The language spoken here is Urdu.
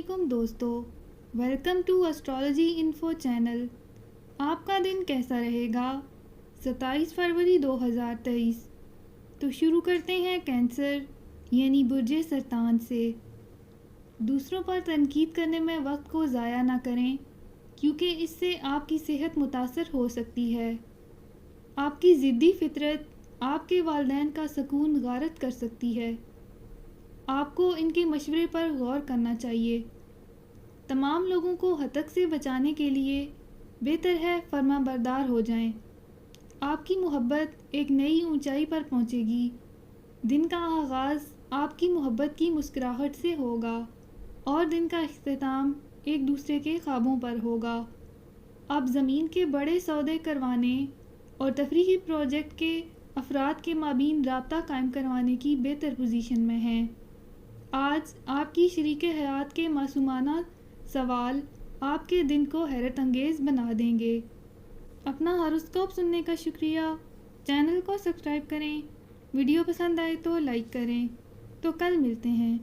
علیکم دوستو، welcome to astrology info channel. آپ کا دن کیسا رہے گا؟ 27 فروری 2023۔ تو شروع کرتے ہیں کینسر یعنی برج سرطان سے۔ دوسروں پر تنقید کرنے میں وقت کو ضائع نہ کریں، کیونکہ اس سے آپ کی صحت متاثر ہو سکتی ہے۔ آپ کی ضدی فطرت آپ کے والدین کا سکون غارت کر سکتی ہے۔ آپ کو ان کے مشورے پر غور کرنا چاہیے۔ تمام لوگوں کو ہتک سے بچانے کے لیے بہتر ہے فرما بردار ہو جائیں۔ آپ کی محبت ایک نئی اونچائی پر پہنچے گی۔ دن کا آغاز آپ کی محبت کی مسکراہٹ سے ہوگا اور دن کا اختتام ایک دوسرے کے خوابوں پر ہوگا۔ آپ زمین کے بڑے سودے کروانے اور تفریحی پروجیکٹ کے افراد کے مابین رابطہ قائم کروانے کی بہتر پوزیشن میں ہیں۔ آج آپ کی شریک حیات کے معصومانہ سوال آپ کے دن کو حیرت انگیز بنا دیں گے۔ اپنا ہاروسکوپ سننے کا شکریہ۔ چینل کو سبسکرائب کریں۔ ویڈیو پسند آئے تو لائک کریں۔ تو کل ملتے ہیں۔